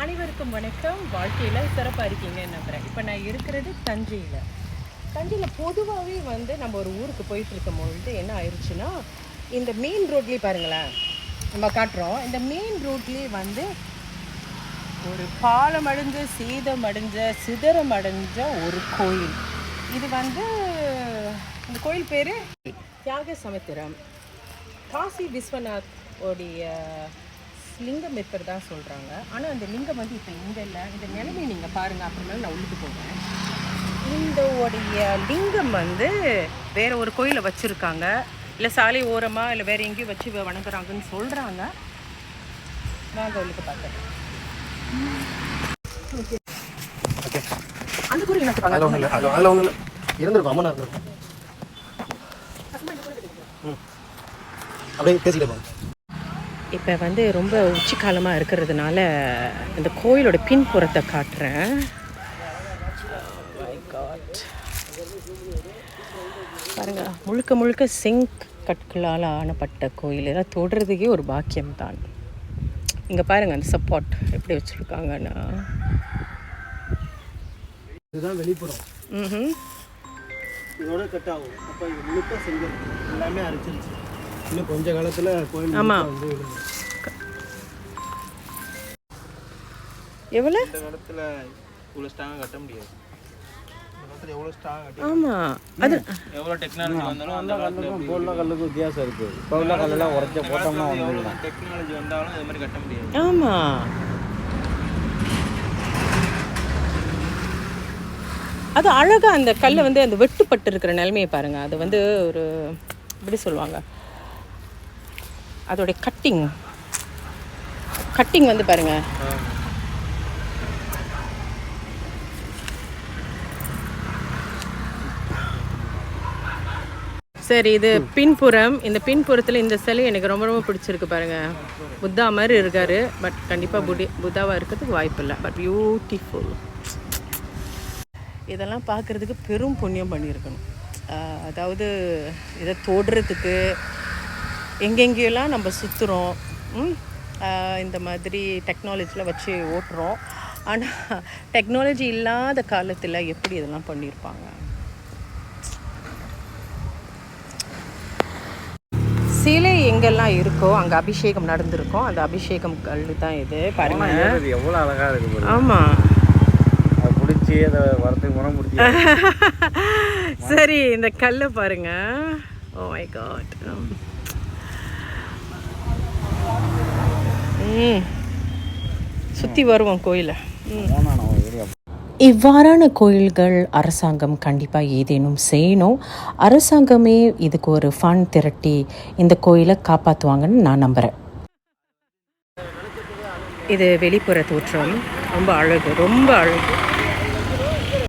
அனைவருக்கும் வணக்கம். வாழ்க்கையில் சிறப்பாக இருக்கீங்கன்னு நம்புகிறேன். இப்போ நான் இருக்கிறது தஞ்சையில் பொதுவாகவே நம்ம ஒரு ஊருக்கு போயிட்டு இருக்கும் பொழுது என்ன ஆயிடுச்சுன்னா, இந்த மெயின் ரோட்லேயே பாருங்களேன், நம்ம காட்டுறோம். இந்த மெயின் ரோட்லேயே ஒரு பாலமடைஞ்ச சிதறமடைஞ்ச ஒரு கோயில். இது இந்த கோயில் பேர் தியாக சமுத்திரம். காசி விஸ்வநாத் உடைய லிங்கம் இருக்கிறதா சொல்கிறாங்க. ஆனால் அந்த லிங்கம் இப்போ இங்கே இல்லை. இந்த நிலைமை நீங்கள் பாருங்கள், அப்புறமேல நான் உள்ளுக்கு போவேன். இந்த உடைய லிங்கம் வேறு ஒரு கோயிலில் வச்சுருக்காங்க, இல்லை சாலை ஓரமாக இல்லை வேறு எங்கேயும் வச்சு வணங்குறாங்கன்னு சொல்கிறாங்க. வாங்க உள்ளுக்கு பார்க்குறேன். அந்த கோயில் இப்போ ரொம்ப உச்சிக்காலமாக இருக்கிறதுனால இந்த கோயிலோட பின்புறத்தை காட்டுறேன். பாருங்க, முழுக்க முழுக்க செங்கற்களால் ஆனப்பட்ட கோயில். எல்லாம் தொடுறதுக்கே ஒரு பாக்கியம்தான். இங்கே பாருங்கள், அந்த சப்போர்ட் எப்படி வச்சுருக்காங்கன்னா, இதுதான் வெளிப்புறம். இதோட கட் ஆகும். அப்போ இது முழுக்க செங்கல் எல்லாமே அரைச்சிருச்சு. இன்னும் கொஞ்ச காலத்தில் கோயில் எவ்வளோ இந்த காலத்தில் இவ்வளோ ஸ்ட்ராங்காக கட்ட முடியாது. இந்த காலத்தில் எவ்வளோ ஸ்ட்ராங்காக கட்டி, ஆமாம், அது எவ்வளோ டெக்னாலஜி வந்தாலும் அந்த கல்லுக்கும் போடல கல்லுக்கும் வித்தியாசம் இருக்குது. இப்போ உள்ள கல்லெல்லாம் உடச்ச போட்டோம்னா எவ்வளோ டெக்னாலஜி வந்தாலும் அது மாதிரி கட்ட முடியாது. ஆமாம், அது அழகாக அந்த கல்லை அந்த வெட்டுப்பட்டு இருக்கிற நிலைமையை பாருங்கள். அது ஒரு எப்படி சொல்லுவாங்க, அதோடைய கட்டிங் பாருங்கள். சரி, இது பின்புறம். இந்த பின்புறத்தில் இந்த சிலை எனக்கு ரொம்ப ரொம்ப பிடிச்சிருக்கு பாருங்கள். புத்தா மாதிரி இருக்கார். பட் கண்டிப்பாக புத்தாவாக இருக்கிறதுக்கு வாய்ப்பு இல்லை. But beautiful. இதெல்லாம் பார்க்குறதுக்கு பெரும் புண்ணியம் பண்ணியிருக்கணும். அதாவது இதை தொடுறதுக்கு எங்கெங்கெல்லாம் நம்ம சுற்றுறோம், இந்த மாதிரி டெக்னாலஜியில் வச்சு ஓட்டுறோம். ஆனால் டெக்னாலஜி இல்லாத காலத்தில் எப்படி இதெல்லாம் பண்ணியிருப்பாங்க. சிலை எங்கெல்லாம் இருக்கோ அங்கே அபிஷேகம் நடந்திருக்கும். அந்த அபிஷேகம் கல் தான் இது பாருங்க. எவ்வளோ அழகாக இருக்குது. ஆமாம், முடிச்சு அதை வரத்துக்கு முறை முடிச்சு. சரி, இந்த கல்லை பாருங்க. Oh my God. சுற்றி வருவோம் கோயிலை. இவ்வாறான கோயில்கள் அரசாங்கம் கண்டிப்பாக ஏதேனும் செய்யணும். அரசாங்கமே இதுக்கு ஒரு ஃபண்ட் திரட்டி இந்த கோயிலை காப்பாற்றுவாங்கன்னு நான் நம்புகிறேன். இது வெளிப்புற தோற்றம். ரொம்ப அழகு, ரொம்ப அழகு.